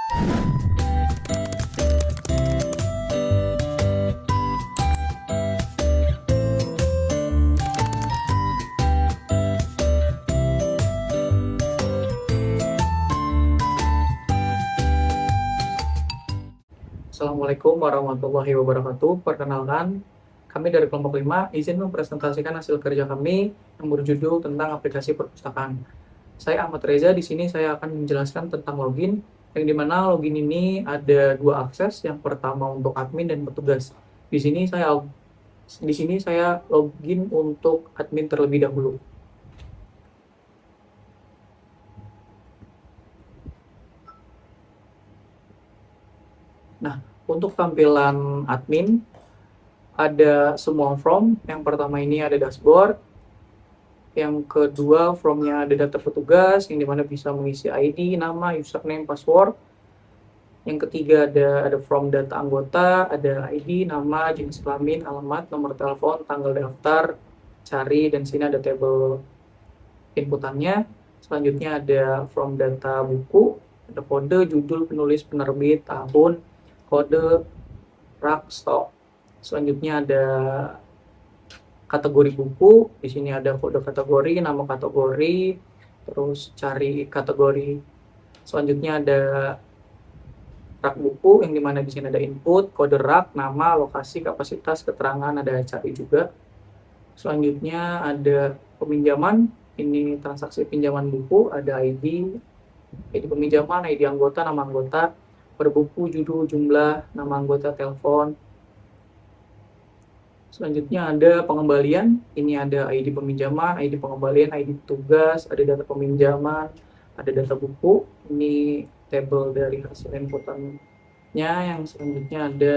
Assalamualaikum warahmatullahi wabarakatuh. Perkenalkan, kami dari kelompok 5 izin mempresentasikan hasil kerja kami yang berjudul tentang aplikasi perpustakaan. Saya Ahmad Reza, di sini saya akan menjelaskan tentang login, yang dimana login ini ada dua akses, yang pertama untuk admin dan petugas. Di sini saya login untuk admin terlebih dahulu. Nah, untuk tampilan admin, ada semua form. Yang pertama ini ada dashboard. Yang kedua, formnya ada data petugas, yang dimana bisa mengisi ID, nama, username, password. Yang ketiga ada form data anggota, ada ID, nama, jenis kelamin, alamat, nomor telepon, tanggal daftar, cari, dan sini ada tabel inputannya. Selanjutnya ada form data buku, ada kode, judul, penulis, penerbit, tahun, kode, rak, stok. Selanjutnya ada kategori buku, di sini ada kode kategori, nama kategori, terus cari kategori. Selanjutnya ada rak buku, yang dimana di sini ada input, kode rak, nama, lokasi, kapasitas, keterangan, ada cari juga. Selanjutnya ada peminjaman, ini transaksi pinjaman buku, ada ID peminjaman, ID anggota, nama anggota, per buku, judul, jumlah, nama anggota, telepon. Selanjutnya ada pengembalian, ini ada ID peminjaman, ID pengembalian, ID petugas, ada data peminjaman, ada data buku, ini tabel dari hasil inputannya. Yang selanjutnya ada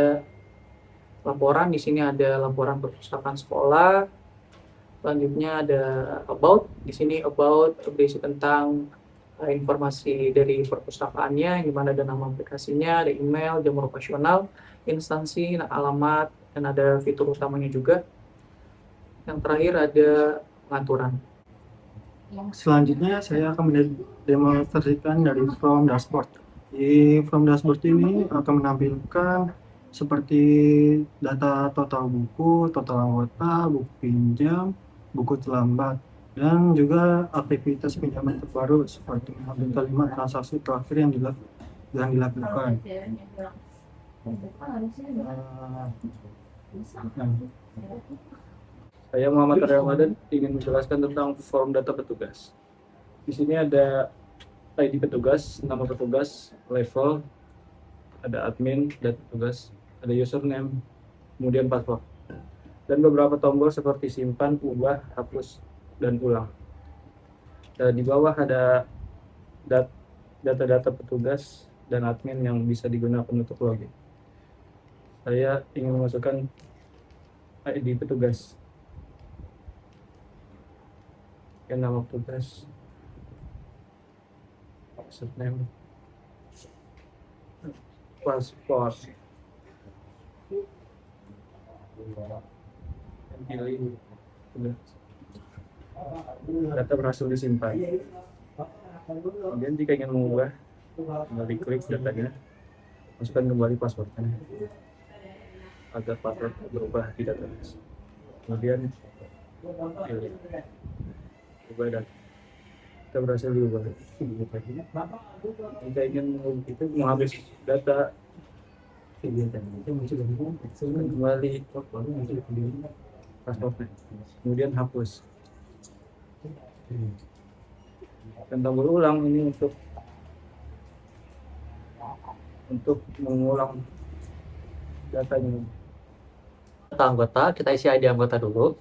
laporan, di sini ada laporan perpustakaan sekolah. Selanjutnya ada about, di sini about berisi tentang informasi dari perpustakaannya, yang dimana ada nama aplikasinya, ada email, jam operasional, instansi, alamat, dan ada fitur utamanya juga. Yang terakhir ada pengaturan. Selanjutnya saya akan mendemonstrasikan dari From Dashboard. Di From Dashboard ini akan menampilkan seperti data total buku, total anggota, buku pinjam, buku terlambat, dan juga aktivitas pinjaman terbaru seperti mengambil 5 transaksi terakhir yang dilakukan. Saya Muhammad Arya Ramadan ingin menjelaskan tentang form data petugas. Di sini ada ID petugas, nama petugas, level, ada admin, data petugas, ada username, kemudian password, dan beberapa tombol seperti simpan, ubah, hapus, dan ulang. Dan di bawah ada data-data petugas dan admin yang bisa digunakan untuk login. Saya ingin memasukkan ID petugas, nama petugas, username, paspor, pilih, data berhasil disimpan. Kemudian jika ingin mengubah, tinggal diklik datanya, masukkan kembali passwordnya agar password berubah di database. Kemudian pilih ubah data, kita berhasil diubah. Jika ingin menghapus data, kembali passwordnya, kemudian hapus, dan tombol ulang ini untuk mengulang datanya. Data anggota, kita isi ID anggota dulu,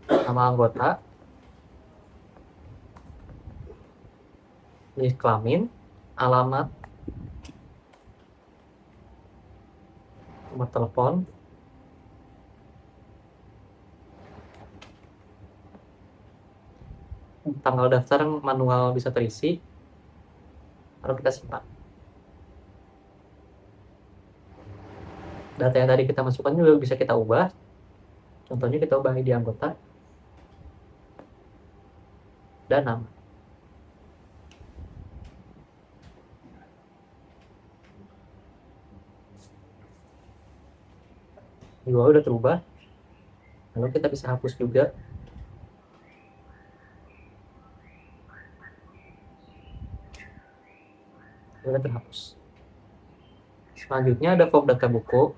nama anggota, jenis kelamin, alamat, nomor telepon, tanggal daftar manual bisa terisi, lalu kita simpan. Data yang tadi kita masukkan juga bisa kita ubah, contohnya kita ubah ID anggota dan nama. Di bawah udah terubah. Lalu kita bisa hapus juga. Udah terhapus. Selanjutnya ada form data buku.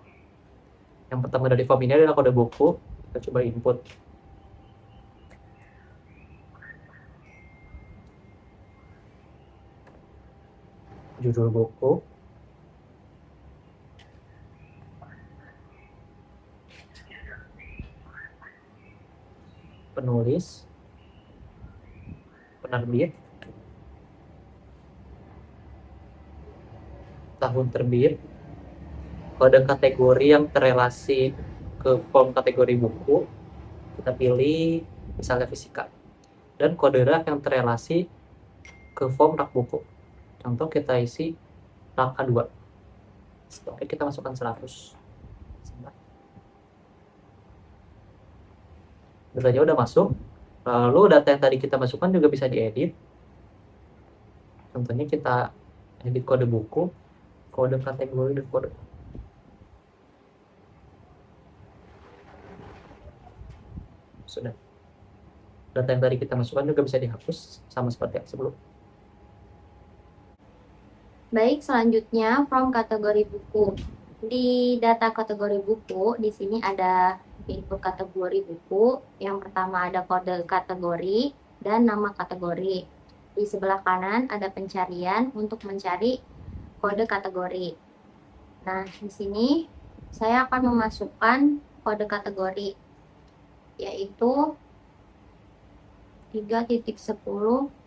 Yang pertama dari form ini adalah kode buku. Kita coba input. Judul buku. Penulis. Penerbit. Tahun terbit. Kode kategori yang terrelasi ke form kategori buku. Kita pilih misalnya fisika. Dan kode rak yang terrelasi ke form rak buku. Contoh kita isi rak A2. Oke, kita masukkan 100. Datanya udah masuk. Lalu data yang tadi kita masukkan juga bisa diedit. Contohnya kita edit kode buku, kode kategori, dan kode. Sudah. Data yang tadi kita masukkan juga bisa dihapus, sama seperti yang sebelum. Baik, selanjutnya from kategori buku. Di data kategori buku, di sini ada input kategori buku. Yang pertama ada kode kategori dan nama kategori. Di sebelah kanan ada pencarian untuk mencari kode kategori. Nah, di sini saya akan memasukkan kode kategori, yaitu 3.10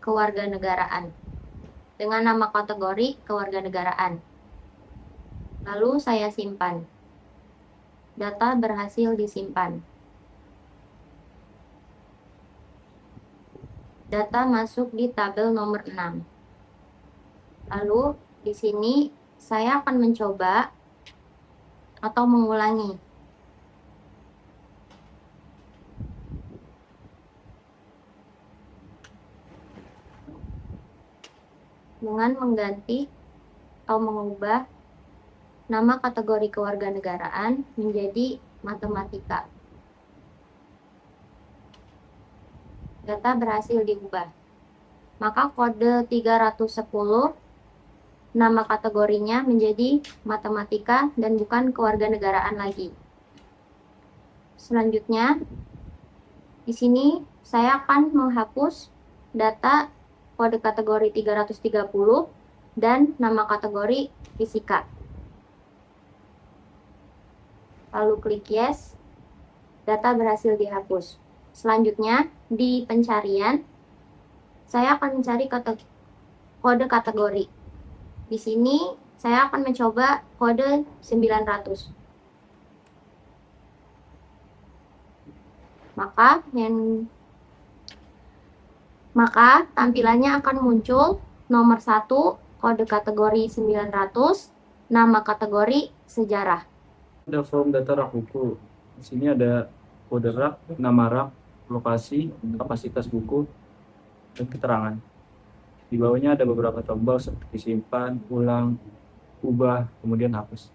kewarganegaraan dengan nama kategori kewarganegaraan. Lalu saya simpan. Data berhasil disimpan. Data masuk di tabel nomor 6. Lalu di sini saya akan mencoba atau mengulangi. Dengan mengganti atau mengubah nama kategori kewarganegaraan menjadi matematika. Data berhasil diubah. Maka kode 310 nama kategorinya menjadi matematika dan bukan kewarganegaraan lagi. Selanjutnya, di sini saya akan menghapus data kode kategori 330 dan nama kategori fisika. Lalu klik yes, data berhasil dihapus. Selanjutnya, di pencarian, saya akan mencari kode kategori. Di sini, saya akan mencoba kode 900. Maka tampilannya akan muncul nomor 1, kode kategori 900, nama kategori sejarah. Ada form data rak buku. Di sini ada kode rak, nama rak, lokasi, kapasitas buku, dan keterangan. Di bawahnya ada beberapa tombol seperti simpan, ulang, ubah, kemudian hapus.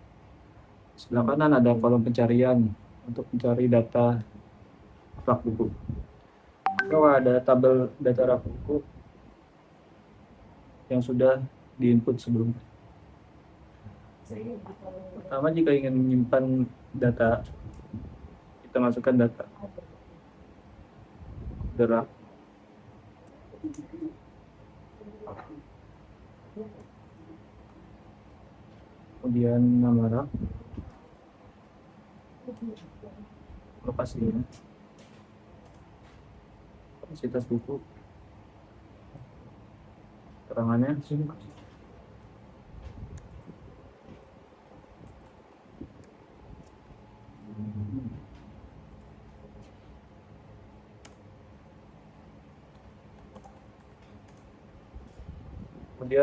Sebelah kanan ada kolom pencarian untuk mencari data rak buku. Bawah ada tabel data rak buku yang sudah diinput sebelumnya. Pertama, jika ingin menyimpan data, kita masukkan data rak. Kemudian nama rak, lokasinya, kapasitas buku, keterangannya, kemudian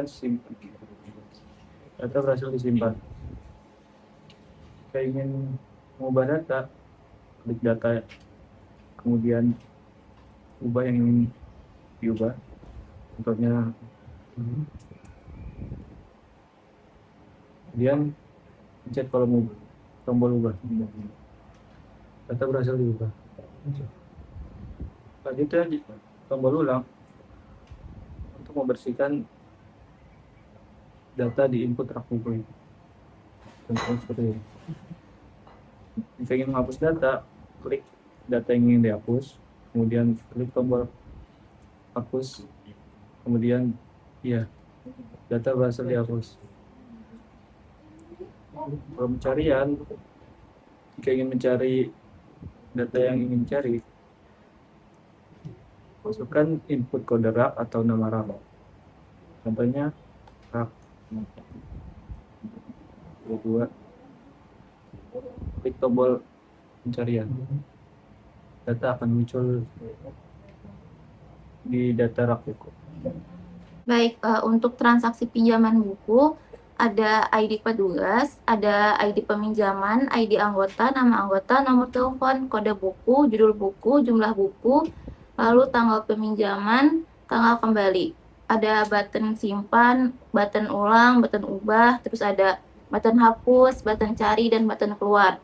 simpan. Data berhasil disimpan. Jika ingin mengubah data, klik data, kemudian ubah yang ingin diubah. Contohnya, kemudian pencet tombol ubah. data berhasil diubah. Selanjutnya tombol ulang untuk membersihkan data di input rak buku. Contohnya seperti ini. Jika ingin menghapus data, klik data yang ingin dihapus, kemudian klik tombol hapus, kemudian ya, data berhasil dihapus. Kalau pencarian, jika ingin mencari data yang ingin cari, masukkan input kode rak atau nama rak. Contohnya rak 22. Klik tombol pencarian. Data akan muncul di data rak buku. Baik, untuk transaksi pinjaman buku ada ID petugas, ada ID peminjaman, ID anggota, nama anggota, nomor telepon, kode buku, judul buku, jumlah buku, lalu tanggal peminjaman, tanggal kembali. Ada button simpan, button ulang, button ubah, terus ada button hapus, button cari, dan button keluar.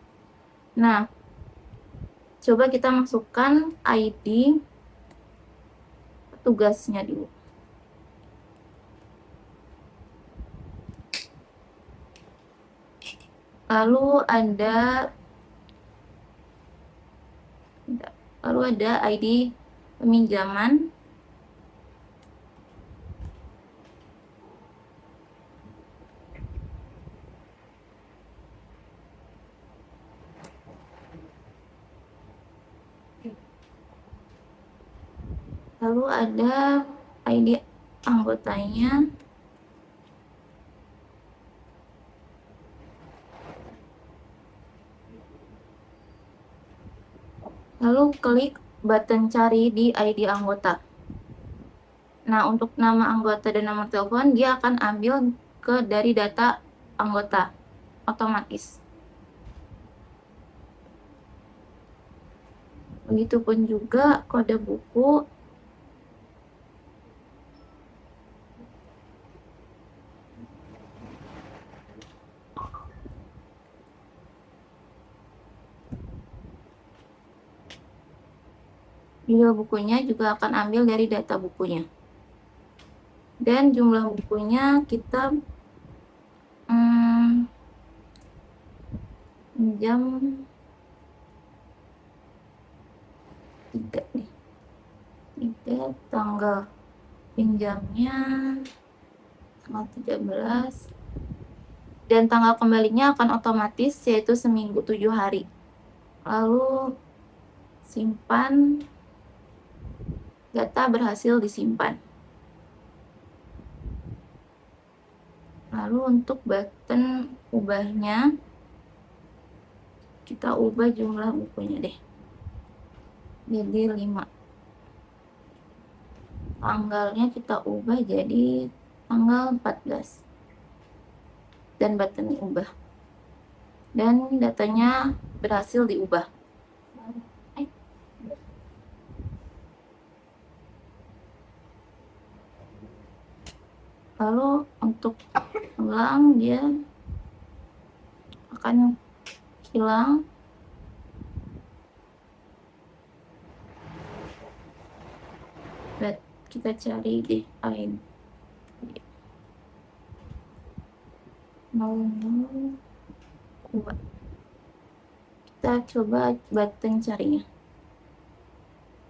Nah, coba kita masukkan ID petugasnya dulu. Lalu ada ID peminjaman. Lalu ada ID anggotanya. Lalu klik button cari di ID anggota. Nah, untuk nama anggota dan nomor telepon, dia akan ambil dari data anggota otomatis. Begitupun juga kode buku. Judul bukunya juga akan ambil dari data bukunya. Dan jumlah bukunya kita jam 3 nih. 3 tanggal pinjamnya tanggal 13. Dan tanggal kembalinya akan otomatis, yaitu seminggu 7 hari. Lalu simpan. Data berhasil disimpan. Lalu untuk button ubahnya, kita ubah jumlah bukunya deh. Jadi 5. Tanggalnya kita ubah jadi tanggal 14. Dan button ubah. Dan datanya berhasil diubah. Lalu untuk ulang dia akan hilang. Kita cari di ID 002. Kita coba button carinya.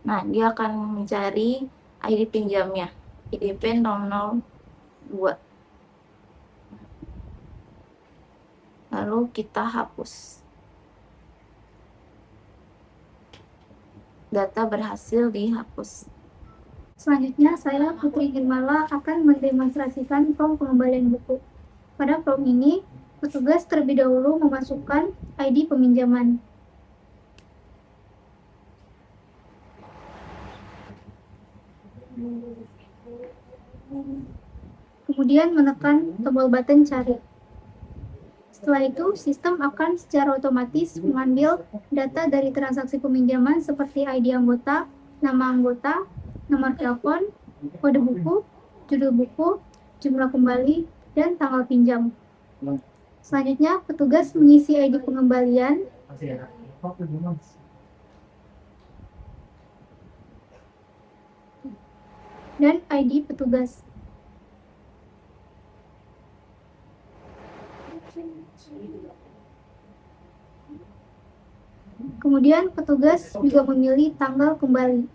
Nah, dia akan mencari ID pinjamnya, IDP 002. Lalu kita hapus. Data berhasil dihapus. Selanjutnya, saya Putri Girmala akan mendemonstrasikan form pengembalian buku. Pada form ini, petugas terlebih dahulu memasukkan ID peminjaman. Kemudian menekan tombol button cari. Setelah itu, sistem akan secara otomatis mengambil data dari transaksi peminjaman seperti ID anggota, nama anggota, nomor telepon, kode buku, judul buku, jumlah kembali, dan tanggal pinjam. Selanjutnya, petugas mengisi ID pengembalian dan ID petugas. Kemudian petugas juga memilih tanggal kembali.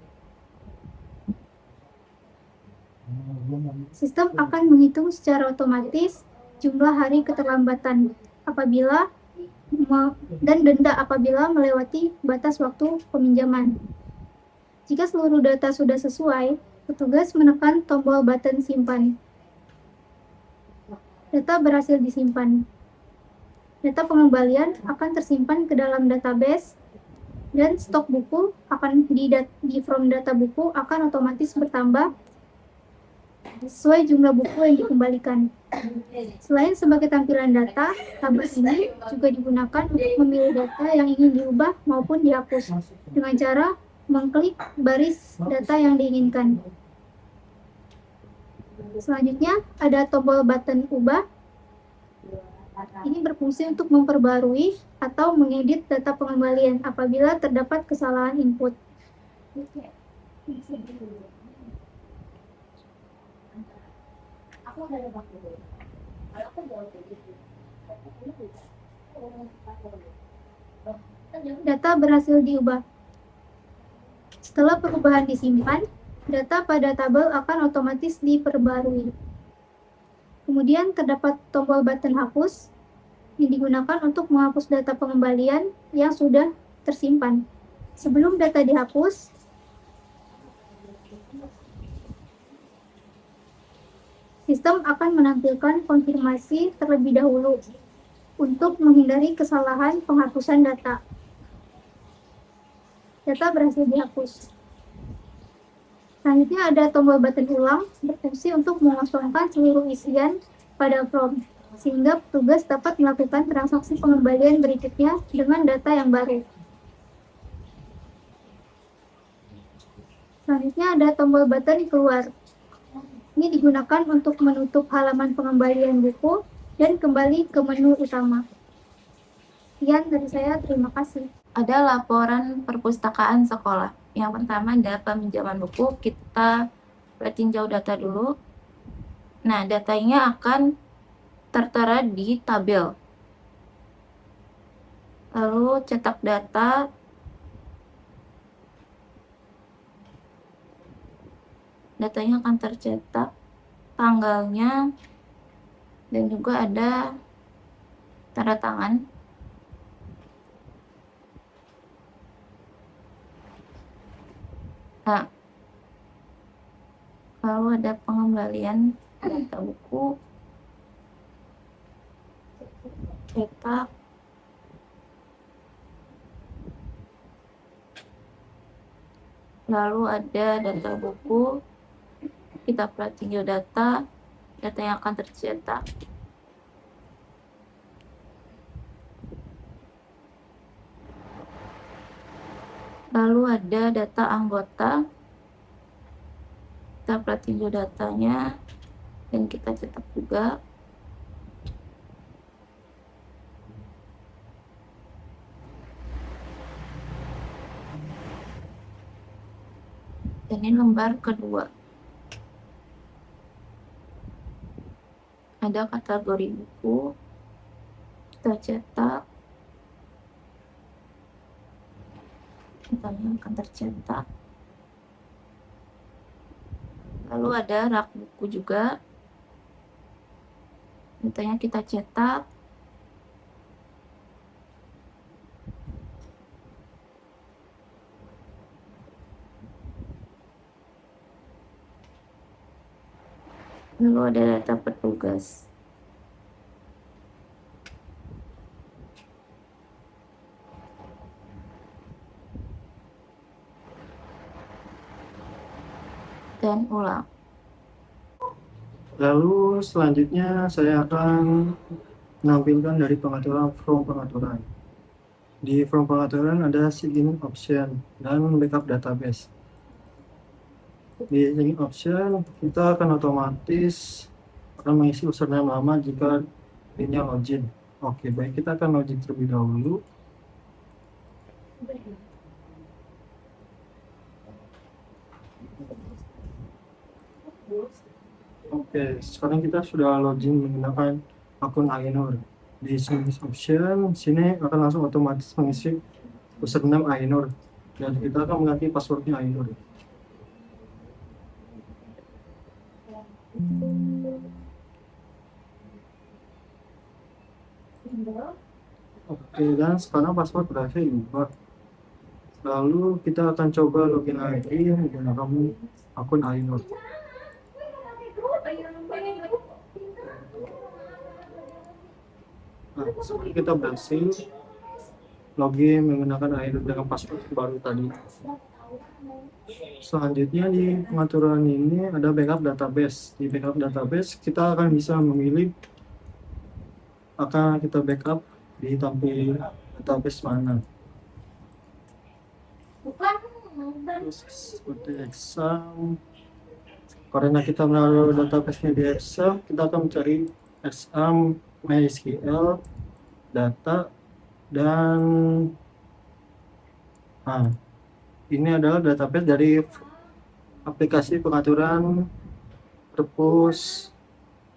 Sistem akan menghitung secara otomatis jumlah hari keterlambatan dan denda apabila melewati batas waktu peminjaman. Jika seluruh data sudah sesuai, petugas menekan tombol button simpan. Data berhasil disimpan. Data pengembalian akan tersimpan ke dalam database dan stok buku akan di from data buku akan otomatis bertambah sesuai jumlah buku yang dikembalikan. Selain sebagai tampilan data, tabel ini juga digunakan untuk memilih data yang ingin diubah maupun dihapus dengan cara mengklik baris data yang diinginkan. Selanjutnya ada tombol button ubah. Ini berfungsi untuk memperbarui atau mengedit data pengembalian apabila terdapat kesalahan input. Data berhasil diubah. Setelah perubahan disimpan, data pada tabel akan otomatis diperbarui. Kemudian terdapat tombol button hapus yang digunakan untuk menghapus data pengembalian yang sudah tersimpan. Sebelum data dihapus, sistem akan menampilkan konfirmasi terlebih dahulu untuk menghindari kesalahan penghapusan data. Data berhasil dihapus. Selanjutnya ada tombol button ulang berfungsi untuk mengosongkan seluruh isian pada form, sehingga petugas dapat melakukan transaksi pengembalian berikutnya dengan data yang baru. Selanjutnya ada tombol button keluar. Ini digunakan untuk menutup halaman pengembalian buku dan kembali ke menu utama. Sekian dari saya, terima kasih. Ada laporan perpustakaan sekolah. Yang pertama ada peminjaman buku. Kita tinjau data dulu. Nah, datanya akan tertera di tabel. Lalu cetak data. Datanya akan tercetak, tanggalnya, dan juga ada tanda tangan. Nah, lalu ada pengembalian data buku, cetak, lalu ada data buku. Kita tinjau data yang akan tercetak. Lalu ada data anggota. Kita tinjau datanya dan kita cetak juga. Dan ini lembar kedua. Ada kategori buku, kita cetak, datanya akan tercetak. Lalu ada rak buku juga, datanya kita cetak. Lalu ada data petugas. Dan ulang. Lalu selanjutnya saya akan menampilkan dari pengaturan from pengaturan. Di from pengaturan ada sign option dan backup database. Di sign option kita akan otomatis mengisi username lama jika dirinya login. Oke, baik, kita akan login terlebih dahulu. Oke, sekarang kita sudah login menggunakan akun Ainur. Di Service Option, sini akan langsung otomatis mengisi username Ainur. Dan kita akan mengganti passwordnya Ainur. Oke, dan sekarang password berhasil diubah. Lalu kita akan coba login lagi menggunakan akun Ainur. Nah, seperti kita berhasil login menggunakan Ainur dengan password baru tadi. Selanjutnya di pengaturan ini ada backup database. Di backup database kita akan bisa memilih akan kita backup di tampil database mana. Terus seperti exam, karena kita menaruh database-nya di Excel, kita akan mencari exam, MySQL, data, dan ini adalah database dari aplikasi pengaturan perpus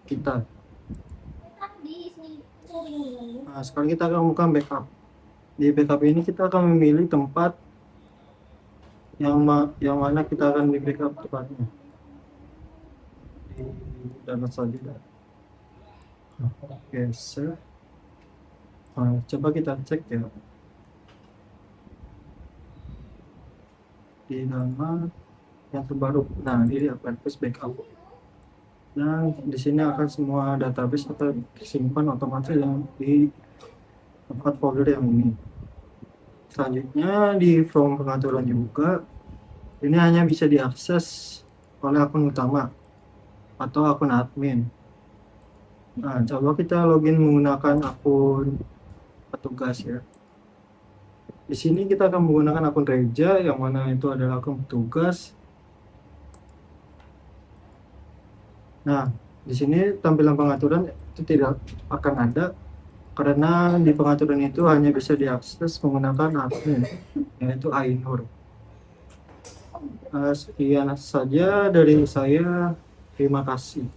kita. Nah, sekarang kita akan melakukan backup. Di backup ini kita akan memilih tempat yang mana kita akan di backup tepatnya. Di data saja. Oke, save. Nah, coba kita cek ya. Di nama yang terbaru. Nah, ini perpus backup. Dan di sini akan semua database atau disimpan otomatis yang di tempat folder yang ini. Selanjutnya di form pengaturan juga, ini hanya bisa diakses oleh akun utama atau akun admin. Nah, coba kita login menggunakan akun petugas ya. Di sini kita akan menggunakan akun Reja, yang mana itu adalah akun petugas. Nah, di sini tampilan pengaturan itu tidak akan ada karena di pengaturan itu hanya bisa diakses menggunakan admin, yaitu Ainur. Sekian saja dari saya. Terima kasih.